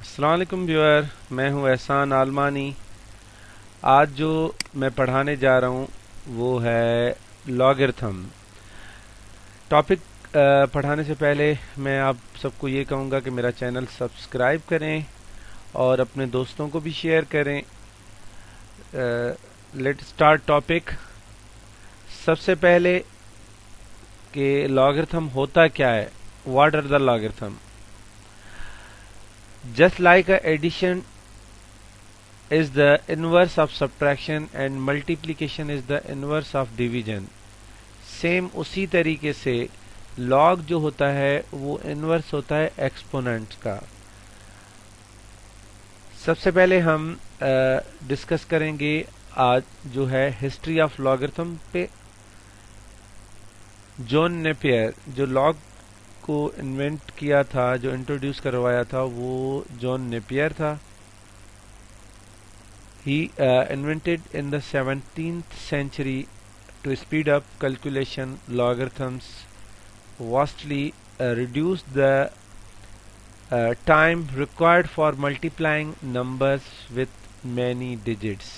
अस्सलाम वालेकुम व्यूअर, मैं हूं एहसान आलमानी। आज जो मैं पढ़ाने जा रहा हूं वो है लॉगरिथम टॉपिक। पढ़ाने से पहले मैं आप सबको ये कहूँगा कि मेरा चैनल सब्सक्राइब करें और अपने दोस्तों को भी शेयर करें। Let start topic. सबसे पहले कि लॉगरिथम होता क्या है, what are the logarithm. Just like a addition is the inverse of subtraction and multiplication is the inverse of division। Same उसी तरीके से log जो होता है वो इनवर्स होता है एक्सपोनेंट का। सबसे पहले हम डिस्कस करेंगे आज जो है हिस्ट्री ऑफ लॉगरिथम पे। जॉन नेपियर जो लॉग को इन्वेंट किया था, जो इंट्रोड्यूस करवाया था, वो जॉन नेपियर था। He invented in the 17th century to speed up calculation. Logarithms vastly reduced the time required for multiplying numbers with many digits.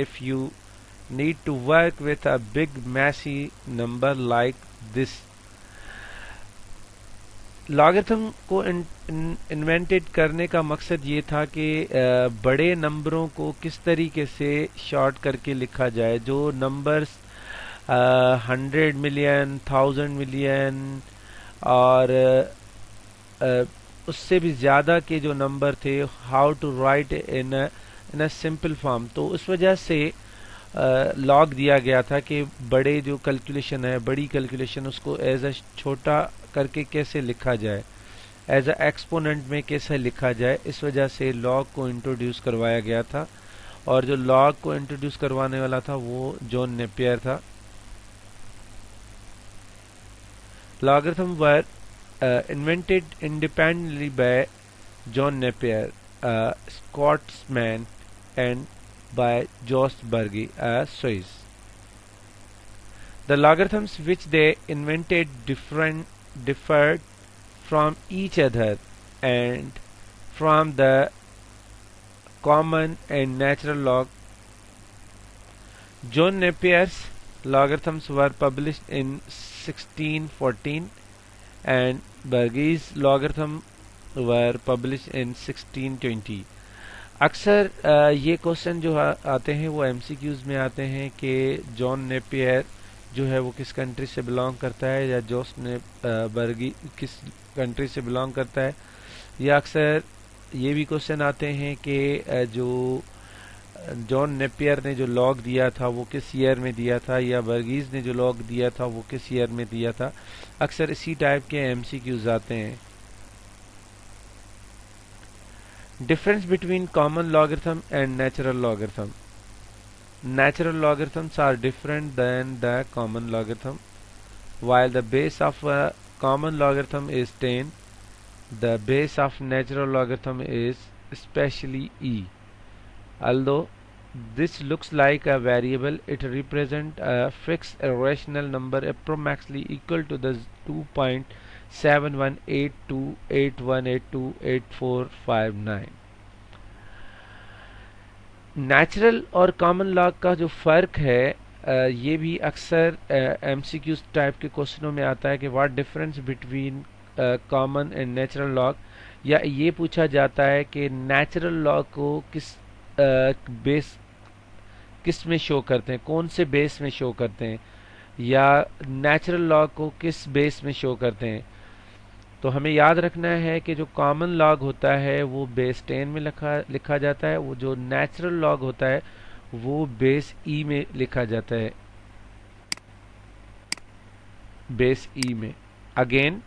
If you need to work with a big messy number like this, logarithm को invented करने का मकसद ये था कि बड़े नंबरों को किस तरीके से शॉर्ट करके लिखा जाए। जो नंबर्स 100 मिलियन, 1000 मिलियन और उससे भी ज़्यादा के जो नंबर थे, how to write in a simple form. तो उस वजह से लॉग दिया गया था कि बड़े जो कैलकुलेशन है, बड़ी कैलकुलेशन, उसको एज अ छोटा करके कैसे लिखा जाए, एज अ एक्सपोनेंट में कैसे लिखा जाए। इस वजह से लॉग को इंट्रोड्यूस करवाया गया था और जो लॉग को इंट्रोड्यूस करवाने वाला था वो जॉन नेपियर था। Logarithm were invented independently bye John Napier, Scotsman, and by Jost Berge, Swiss. The logarithms which they invented differed from each other and from the common and natural log. John Napier's logarithms were published in 1614 and Berge's logarithm were published in 1620. अक्सर ये question जो आते हैं वो MCQs में आते हैं कि जॉन नेपियर जो है वो किस कंट्री से बिलोंग करता है, या जोस्ट ने बर्गी किस कंट्री से बिलोंग करता है। या अक्सर ये भी क्वेश्चन आते हैं कि जो जॉन नेपियर ने जो लॉग दिया था वो किस ईयर में दिया था, या बर्गीज ने जो लॉग दिया था वो किस ईयर में दिया था। अक्सर इसी टाइप के एमसीक्यूज आते हैं। Difference between common logarithm and natural logarithm. Natural logarithms are different than the common logarithm. While the base of a common logarithm is 10, the base of natural logarithm is especially e. Although this looks like a variable, it represents a fixed irrational number approximately equal to the 2.718281828459। Natural और common log का जो फ़र्क है, ये भी अक्सर MCQs type के क्वेश्चनों में आता है कि what difference between common and natural log. या ये पूछा जाता है कि नेचुरल लॉग को बेस किस में शो करते हैं, कौन से बेस में शो करते हैं, या नेचुरल लॉग को किस बेस में शो करते हैं। तो हमें याद रखना है कि जो कॉमन लॉग होता है वो बेस 10 में लिखा जाता है, वो जो नेचुरल लॉग होता है वो बेस ई में लिखा जाता है, बेस ई में। अगेन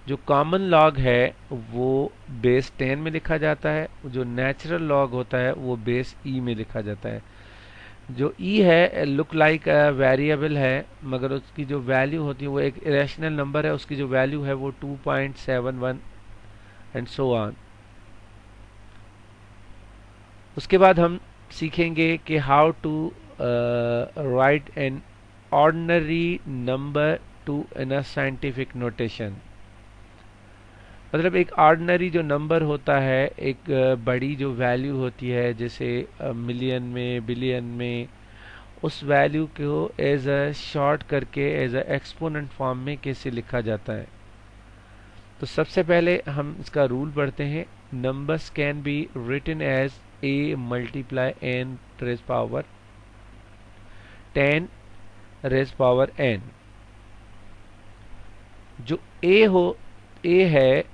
जो कॉमन लॉग है वो बेस 10 में लिखा जाता है, जो नेचुरल लॉग होता है वो बेस ई में लिखा जाता है। जो ई है लुक लाइक वेरिएबल है, मगर उसकी जो वैल्यू होती है वो एक इरेशनल नंबर है, उसकी जो वैल्यू है वो 2.71 एंड सो ऑन। उसके बाद हम सीखेंगे कि how to write an ordinary number to in a scientific notation. मतलब एक ऑर्डिनरी जो नंबर होता है, एक बड़ी जो वैल्यू होती है, जैसे मिलियन में, बिलियन में, उस वैल्यू को एज अ शॉर्ट करके एज अ एक्सपोनेंट फॉर्म में कैसे लिखा जाता है। तो सबसे पहले हम इसका रूल पढ़ते हैं। Numbers can be written as a multiply n raise power 10 raise power n। जो a है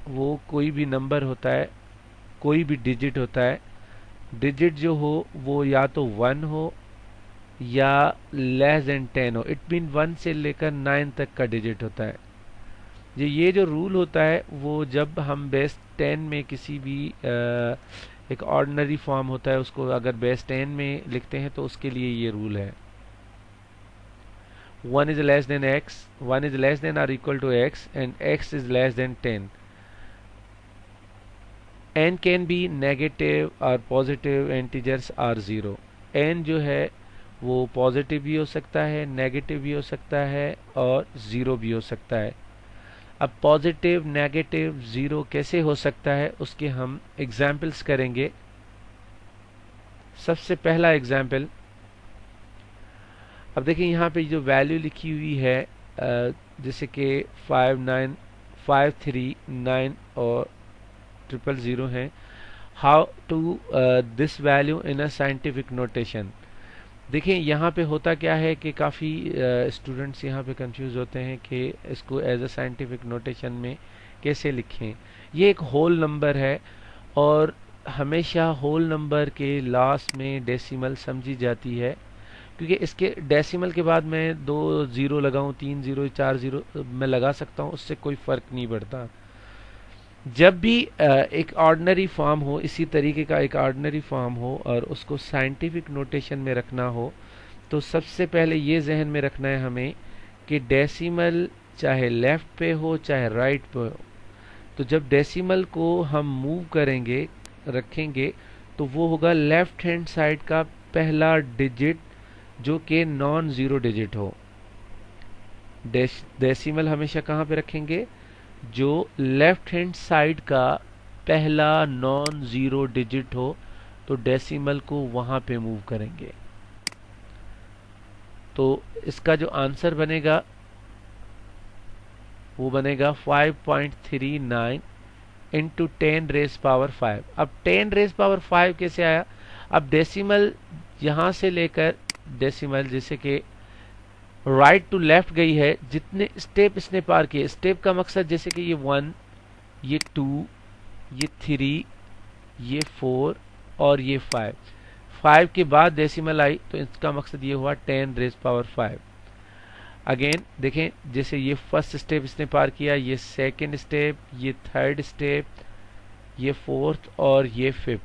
वो कोई भी नंबर होता है, कोई भी डिजिट होता है। डिजिट जो हो वो या तो 1 हो या लेस देन 10 हो। इट मीन 1 से लेकर 9 तक का डिजिट होता है। ये जो रूल होता है वो जब हम बेस 10 में किसी भी एक ऑर्डिनरी फॉर्म होता है उसको अगर बेस 10 में लिखते हैं तो उसके लिए ये रूल है। 1 is less than x, 1 is less than or equal to x and x is less than 10. n can be negative or positive, integers or zero. n जो है वो पॉजिटिव भी हो सकता है, नेगेटिव भी हो सकता है और ज़ीरो भी हो सकता है। अब पॉजिटिव, नेगेटिव, ज़ीरो कैसे हो सकता है उसके हम एग्जाम्पल्स करेंगे। सबसे पहला एग्जाम्पल, अब देखिए यहाँ पे जो वैल्यू लिखी हुई है जैसे कि 59, 539 और 000 है। How to this value in a scientific notation. देखिए यहाँ पे होता क्या है कि काफ़ी स्टूडेंट्स यहाँ पे कंफ्यूज होते हैं कि इसको एज अ साइंटिफिक नोटेशन में कैसे लिखें। ये एक होल नंबर है और हमेशा होल नंबर के लास्ट में डेसिमल समझी जाती है, क्योंकि इसके डेसिमल के बाद मैं 2 ज़ीरो लगाऊं, 3 ज़ीरो, 4 ज़ीरो मैं लगा सकता हूं, उससे कोई फ़र्क नहीं पड़ता। जब भी एक ऑर्डिनरी फॉर्म हो, इसी तरीके का एक ऑर्डिनरी फॉर्म हो और उसको साइंटिफिक नोटेशन में रखना हो, तो सबसे पहले ये जहन में रखना है हमें कि डेसिमल चाहे लेफ्ट पे हो चाहे राइट पे हो, तो जब डेसिमल को हम मूव करेंगे, रखेंगे, तो वो होगा लेफ्ट हैंड साइड का पहला डिजिट जो कि नॉन ज़ीरो डिजिट हो। डेसिमल हमेशा कहाँ पे रखेंगे? जो लेफ्ट हैंड साइड का पहला नॉन ज़ीरो डिजिट हो, तो डेसिमल को वहाँ पे मूव करेंगे। तो इसका जो आंसर बनेगा वो बनेगा 5.39 इंटू 10 रेज पावर 5। अब 10 रेज पावर 5 कैसे आया? अब डेसिमल यहाँ से लेकर डेसिमल जैसे कि राइट टू लेफ्ट गई है, जितने स्टेप इसने पार किए, स्टेप का मकसद जैसे कि ये 1, ये 2, ये 3, ये 4 और ये 5। 5 के बाद डेसिमल आई तो इसका मकसद ये हुआ 10 रेज पावर 5। अगेन देखें, जैसे ये फर्स्ट स्टेप इसने पार किया, ये सेकंड स्टेप, ये थर्ड स्टेप, ये फोर्थ और ये फिफ्थ।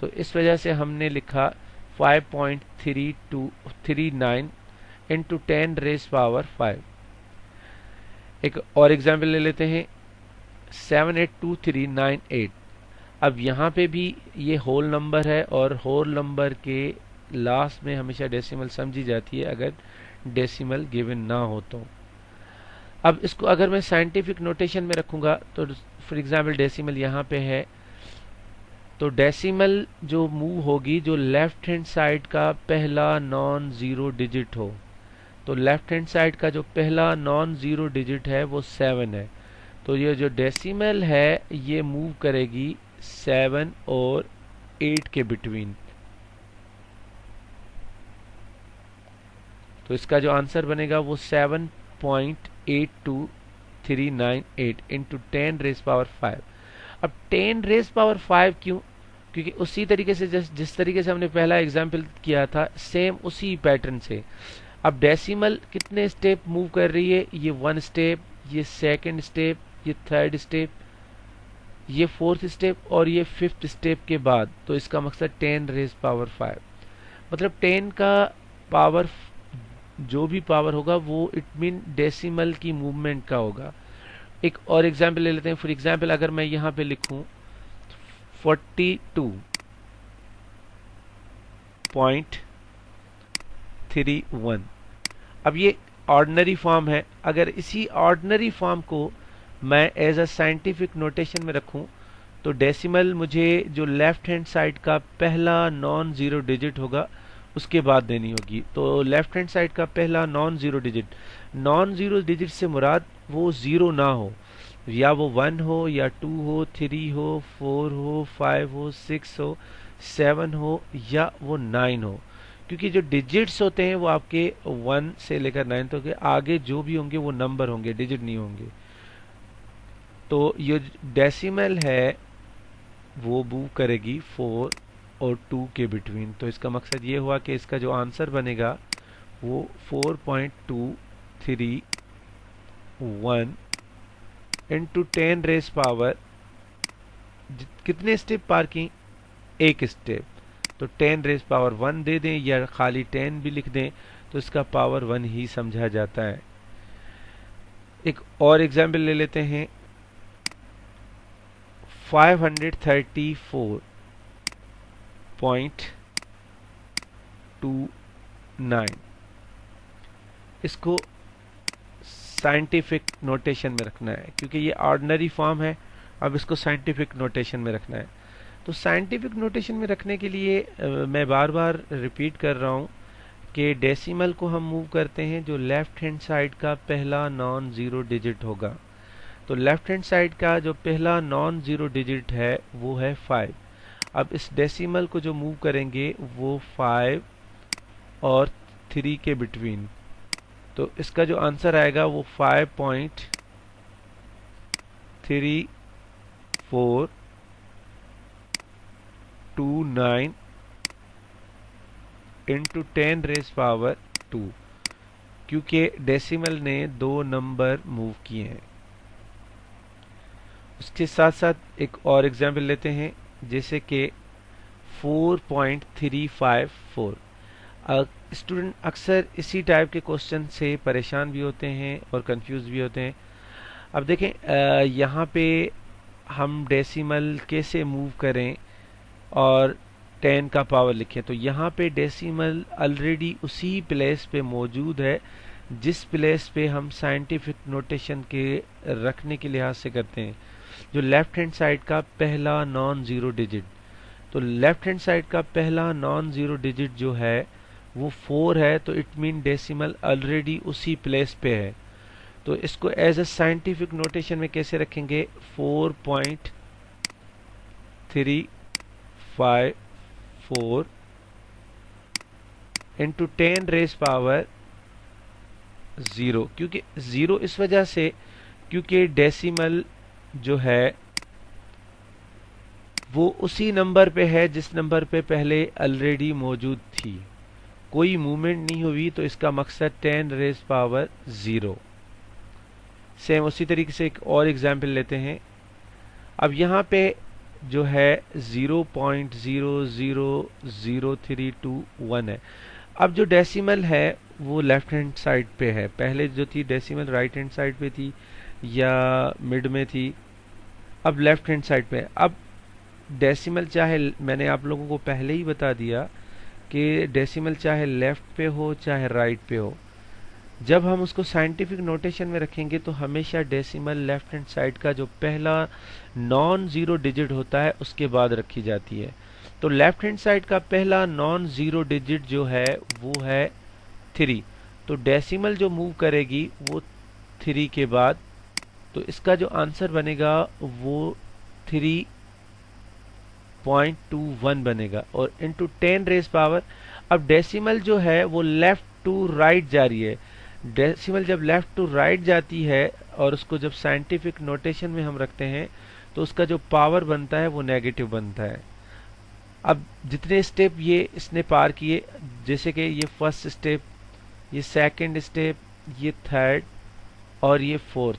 तो इस वजह से हमने लिखा 5.3239 इंटू 10 रेज पावर 5। एक और एग्जाम्पल ले लेते हैं, 782398। अब यहाँ पे भी ये होल नंबर है और होल नंबर के लास्ट में हमेशा डेसिमल समझी जाती है अगर डेसिमल गिवन ना हो तो। अब इसको अगर मैं साइंटिफिक नोटेशन में रखूंगा तो फॉर एग्जाम्पल डेसिमल यहाँ पे है, तो डेसिमल जो मूव होगी जो लेफ्ट हैंड साइड का पहला नॉन ज़ीरो डिजिट हो, तो लेफ्ट हैंड साइड का जो पहला नॉन ज़ीरो डिजिट है वो 7 है। तो ये जो डेसिमल है ये मूव करेगी 7 और 8 के बिटवीन। तो इसका जो आंसर बनेगा वो 7.82398 इंटू 10 रेज पावर 5। अब 10 रेज पावर 5 क्यों? क्योंकि उसी तरीके से जिस तरीके से हमने पहला एग्जाम्पल किया था, सेम उसी पैटर्न से। अब डेसिमल कितने स्टेप मूव कर रही है? ये 1 स्टेप, ये सेकंड स्टेप, ये थर्ड स्टेप, ये फोर्थ स्टेप और ये फिफ्थ स्टेप के बाद। तो इसका मकसद 10 रेज पावर 5, मतलब 10 का पावर जो भी पावर होगा वो इट मीन डेसिमल की मूवमेंट का होगा। एक और एग्जाम्पल ले लेते हैं। फॉर एग्जाम्पल अगर मैं यहाँ पे लिखूं 42.31, अब ये ऑर्डिनरी फॉर्म है। अगर इसी ऑर्डिनरी फॉर्म को मैं एज अ साइंटिफिक नोटेशन में रखूं तो डेसिमल मुझे जो लेफ्ट हैंड साइड का पहला नॉन जीरो डिजिट होगा उसके बाद देनी होगी। तो लेफ्ट हैंड साइड का पहला नॉन जीरो डिजिट से मुराद वो जीरो ना हो, या वो 1 हो या 2 हो, 3 हो, 4 हो, 5 हो, 6 हो, 7 हो या वो 9 हो। क्योंकि जो डिजिट्स होते हैं वो आपके 1 से लेकर 9 तक के आगे जो भी होंगे वो नंबर होंगे, डिजिट नहीं होंगे। तो ये डेसिमल है वो मूव करेगी 4 और 2 के बिटवीन। तो इसका मकसद ये हुआ कि इसका जो आंसर बनेगा वो 4.231 इंटू 10 रेस पावर, कितने स्टेप पार की? एक स्टेप। तो 10 रेस पावर 1 दे दें या खाली 10 भी लिख दें तो इसका पावर 1 ही समझा जाता है। एक और एग्जाम्पल ले लेते हैं। 534.29, इसको साइंटिफिक नोटेशन में रखना है क्योंकि ये ऑर्डिनरी फॉर्म है। अब इसको साइंटिफिक नोटेशन में रखना है। तो साइंटिफिक नोटेशन में रखने के लिए मैं बार बार रिपीट कर रहा हूँ कि डेसिमल को हम मूव करते हैं जो लेफ्ट हैंड साइड का पहला नॉन जीरो डिजिट होगा। तो लेफ्ट हैंड साइड का जो पहला नॉन जीरो डिजिट है वो है 5। अब इस डेसिमल को जो मूव करेंगे वो 5 और 3 के बिटवीन। तो इसका जो आंसर आएगा वो 5.3429 इंटू 10 रेज पावर 2, क्योंकि डेसिमल ने 2 नंबर मूव किए हैं। उसके साथ साथ एक और एग्जाम्पल लेते हैं, जैसे कि 4.354। स्टूडेंट अक्सर इसी टाइप के क्वेश्चन से परेशान भी होते हैं और कंफ्यूज भी होते हैं। अब देखें यहाँ पे हम डेसिमल कैसे मूव करें और 10 का पावर लिखें। तो यहाँ पे डेसिमल ऑलरेडी उसी प्लेस पे मौजूद है जिस प्लेस पे हम साइंटिफिक नोटेशन के रखने के लिहाज से करते हैं, जो लेफ्ट हैंड साइड का पहला नॉन जीरो डिजिट। तो लेफ्ट हैंड साइड का पहला नॉन जीरो डिजिट जो है वो 4 है, तो इट मीन डेसिमल ऑलरेडी उसी प्लेस पे है। तो इसको एज अ साइंटिफिक नोटेशन में कैसे रखेंगे? 4.354 इंटू 10 रेज पावर 0। क्योंकि 0 इस वजह से क्योंकि डेसिमल जो है वो उसी नंबर पे है जिस नंबर पे पहले ऑलरेडी मौजूद थी, कोई मूवमेंट नहीं हुई, तो इसका मकसद 10 रेज पावर 0। सेम उसी तरीके से एक और एग्जाम्पल लेते हैं। अब यहाँ पे जो है 0.000321 है। अब जो डेसिमल है वो लेफ्ट हैंड साइड पे है, पहले जो थी डेसिमल राइट हैंड साइड पे थी या मिड में थी, अब लेफ्ट हैंड साइड पे है। अब डेसिमल चाहे, मैंने आप लोगों को पहले ही बता दिया कि डेसिमल चाहे लेफ्ट पे हो चाहे राइट पे हो, जब हम उसको साइंटिफिक नोटेशन में रखेंगे तो हमेशा डेसिमल लेफ्ट हैंड साइड का जो पहला नॉन जीरो डिजिट होता है उसके बाद रखी जाती है। तो लेफ्ट हैंड साइड का पहला नॉन जीरो डिजिट जो है वो है 3। तो डेसिमल जो मूव करेगी वो 3 के बाद, तो इसका जो आंसर बनेगा वो 3.21 बनेगा और इंटू 10 रेज पावर। अब डेसिमल जो है वो लेफ्ट टू राइट जा रही है। डेसिमल जब लेफ्ट टू राइट जाती है और उसको जब साइंटिफिक नोटेशन में हम रखते हैं तो उसका जो पावर बनता है वो नेगेटिव बनता है। अब जितने स्टेप ये इसने पार किए, जैसे कि ये फर्स्ट स्टेप, ये सेकंड स्टेप, ये थर्ड और ये फोर्थ।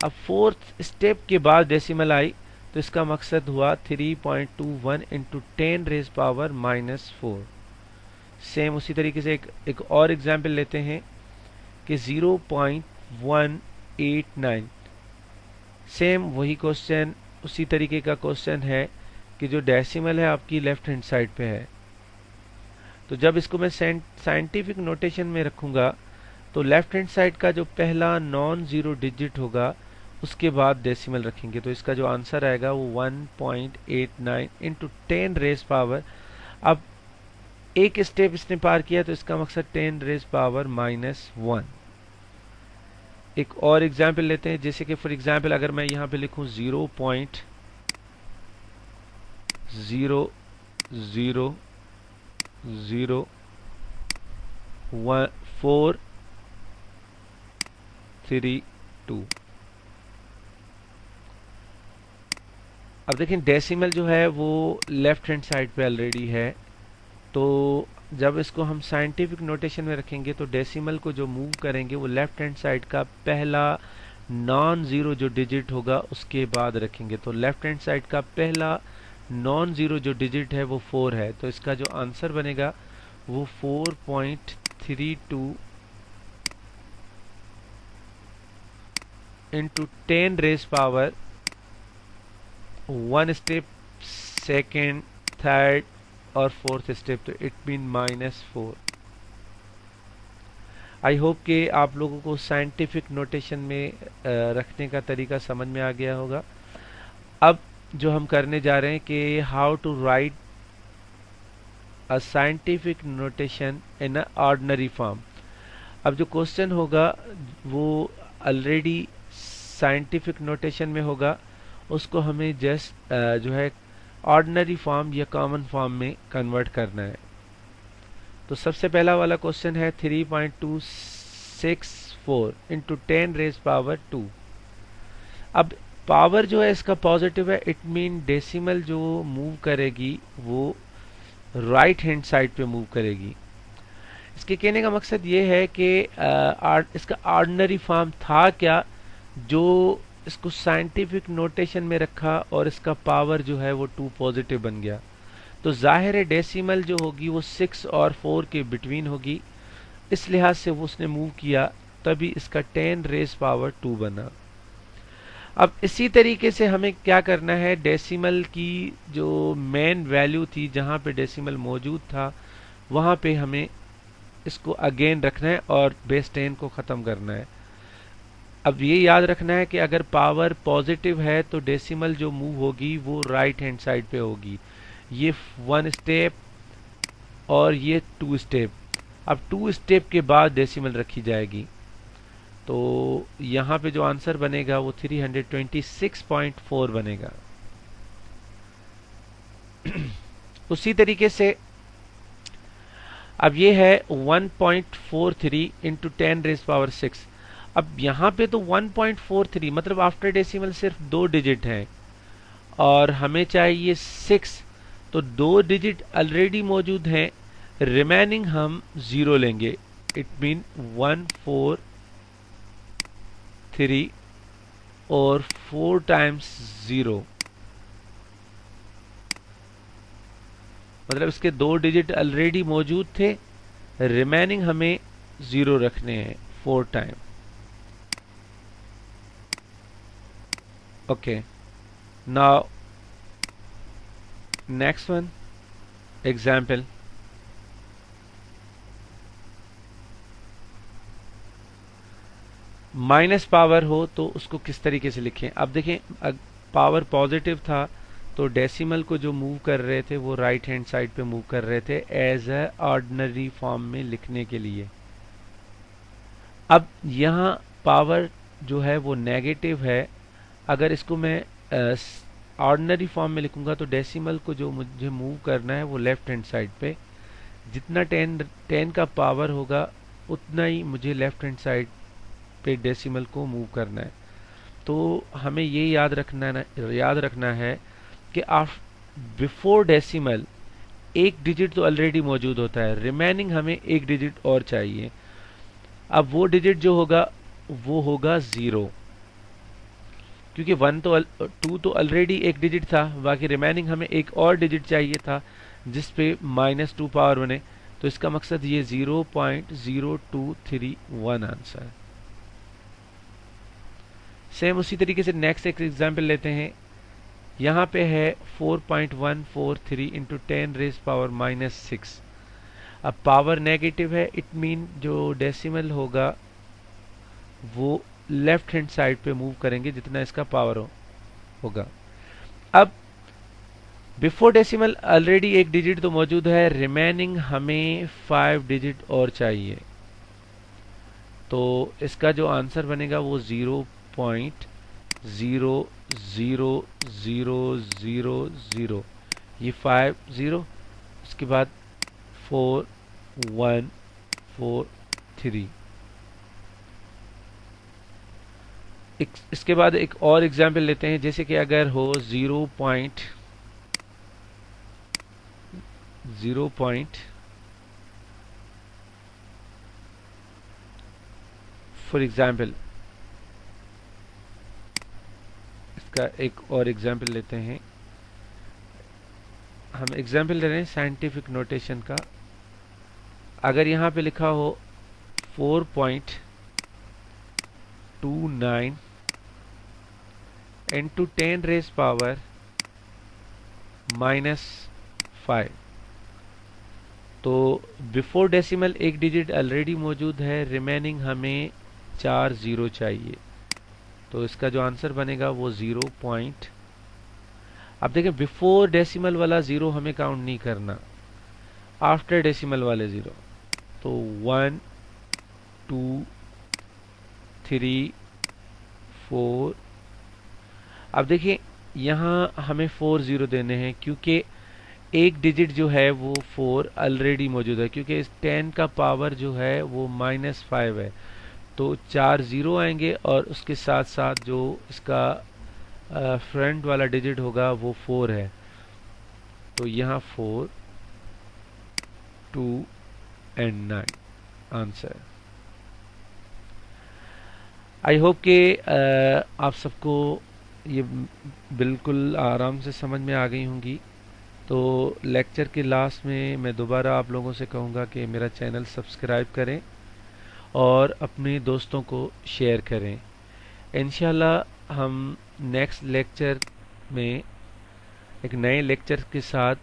अब फोर्थ स्टेप के बाद डेसिमल आई तो इसका मकसद हुआ 3.21 इंटू 10 रेज पावर -4। सेम उसी तरीके से एक और एग्जाम्पल लेते हैं कि 0.189। सेम वही क्वेश्चन, उसी तरीके का क्वेश्चन है कि जो डेसिमल है आपकी लेफ्ट हैंड साइड पे है। तो जब इसको मैं साइंटिफिक नोटेशन में रखूंगा तो लेफ्ट हैंड साइड का जो पहला नॉन जीरो डिजिट होगा उसके बाद डेसिमल रखेंगे। तो इसका जो आंसर आएगा वो 1.89 इंटू 10 रेज पावर। अब एक स्टेप इसने पार किया तो इसका मकसद 10 रेज पावर -1। एक और एग्जाम्पल लेते हैं, जैसे कि फॉर एग्जाम्पल अगर मैं यहाँ पे लिखूँ 0.0001432। अब देखें डेसिमल जो है वो लेफ्ट हैंड साइड पे ऑलरेडी है, तो जब इसको हम साइंटिफिक नोटेशन में रखेंगे तो डेसिमल को जो मूव करेंगे वो लेफ्ट हैंड साइड का पहला नॉन ज़ीरो जो डिजिट होगा उसके बाद रखेंगे। तो लेफ्ट हैंड साइड का पहला नॉन ज़ीरो जो डिजिट है वो 4 है, तो इसका जो आंसर बनेगा वो 4.32 into 10 raise power 1 step, second, third और फोर्थ स्टेप, तो इट मीन -4। आई होप कि आप लोगों को साइंटिफिक नोटेशन में रखने का तरीका समझ में आ गया होगा। अब जो हम करने जा रहे हैं कि how to write a scientific notation in a ordinary form. अब जो क्वेश्चन होगा वो ऑलरेडी साइंटिफिक नोटेशन में होगा, उसको हमें जस्ट जो है ऑर्डिनरी फॉर्म या कॉमन फॉर्म में कन्वर्ट करना है। तो सबसे पहला वाला क्वेश्चन है 3.264 इंटू 10 रेज पावर 2। अब पावर जो है इसका पॉजिटिव है, इट मीन डेसिमल जो मूव करेगी वो राइट हैंड साइड पे मूव करेगी। इसके कहने का मकसद ये है कि इसका ऑर्डिनरी फॉर्म था क्या जो इसको साइंटिफिक नोटेशन में रखा और इसका पावर जो है वो 2 पॉजिटिव बन गया। तो जाहिर है डेसिमल जो होगी वो 6 और 4 के बिटवीन होगी, इस लिहाज से वो उसने मूव किया, तभी इसका 10 रेज पावर 2 बना। अब इसी तरीके से हमें क्या करना है, डेसिमल की जो मेन वैल्यू थी जहाँ पे डेसिमल मौजूद था वहाँ पे हमें इसको अगेन रखना है और बेस 10 को ख़त्म करना है। अब ये याद रखना है कि अगर पावर पॉजिटिव है तो डेसिमल जो मूव होगी वो राइट हैंड साइड पे होगी। ये 1 स्टेप और ये 2 स्टेप। अब 2 स्टेप के बाद डेसिमल रखी जाएगी, तो यहाँ पे जो आंसर बनेगा वो 326.4 बनेगा। उसी तरीके से अब ये है 1.43 इंटू 10 रेज पावर 6। अब यहाँ पे तो 1.43 मतलब आफ्टर डेसिमल सिर्फ 2 डिजिट हैं और हमें चाहिए 6, तो 2 डिजिट ऑलरेडी मौजूद हैं, रिमेनिंग हम 0 लेंगे। इट मीन 143 और 4 टाइम्स 0, मतलब इसके 2 डिजिट ऑलरेडी मौजूद थे, रिमेनिंग हमें 0 रखने हैं 4 time. Okay, now next one example. Minus power हो तो उसको किस तरीके से लिखें। अब देखें पावर पॉजिटिव था तो डेसिमल को जो मूव कर रहे थे वो राइट हैंड साइड पे मूव कर रहे थे एज ए ऑर्डिनरी फॉर्म में लिखने के लिए। अब यहाँ पावर जो है वो नेगेटिव है, अगर इसको मैं ऑर्डिनरी फॉर्म में लिखूंगा तो डेसिमल को जो मुझे मूव करना है वो लेफ्ट हैंड साइड पे, जितना 10 का पावर होगा उतना ही मुझे लेफ्ट हैंड साइड पे डेसिमल को मूव करना है। तो हमें ये याद रखना है कि बिफोर डेसिमल एक डिजिट तो ऑलरेडी मौजूद होता है, रिमेनिंग हमें एक डिजिट और चाहिए। अब वो डिजिट जो होगा वो होगा 0, क्योंकि 2 तो ऑलरेडी एक डिजिट था, बाकी रिमेनिंग हमें एक और डिजिट चाहिए था जिस पे -2 पावर बने, तो इसका मकसद ये 0.0231 आंसर। सेम उसी तरीके से नेक्स्ट एक एग्जाम्पल लेते हैं। यहाँ पे है 4.143 इंटू 10 रेज पावर -6। अब पावर नेगेटिव है, इट मीन जो डेसिमल होगा वो लेफ्ट हैंड साइड पे मूव करेंगे जितना इसका पावर होगा। अब बिफोर डेसिमल ऑलरेडी एक डिजिट तो मौजूद है, रिमेनिंग हमें 5 डिजिट और चाहिए। तो इसका जो आंसर बनेगा वो 0.00000, ये 5 0, उसके बाद 4 1 4 3। इसके बाद एक और एग्जाम्पल लेते हैं, जैसे कि अगर हो 0 फॉर एग्जाम्पल, इसका एक और एग्जाम्पल लेते हैं। हम एग्जाम्पल ले रहे हैं साइंटिफिक नोटेशन का। अगर यहाँ पे लिखा हो 4.29 into 10 रेज पावर -5, तो बिफोर डेसिमल एक डिजिट ऑलरेडी मौजूद है, रिमेनिंग हमें 4 जीरो चाहिए। तो इसका जो आंसर बनेगा वो 0 पॉइंट, अब देखें बिफोर डेसिमल वाला 0 हमें काउंट नहीं करना, आफ्टर डेसिमल वाले 0। तो 1 2 3 4। अब देखिए यहाँ हमें 4 0 देने हैं, क्योंकि एक डिजिट जो है वो 4 ऑलरेडी मौजूद है, क्योंकि इस 10 का पावर जो है वो -5 है। तो 4 0 आएंगे और उसके साथ साथ जो इसका फ्रंट वाला डिजिट होगा वो 4 है। तो यहाँ 4 2 एंड 9 आंसर। आई होप कि आप सबको ये बिल्कुल आराम से समझ में आ गई होंगी। तो लेक्चर के लास्ट में मैं दोबारा आप लोगों से कहूँगा कि मेरा चैनल सब्सक्राइब करें और अपने दोस्तों को शेयर करें। इंशाल्लाह हम नेक्स्ट लेक्चर में एक नए लेक्चर के साथ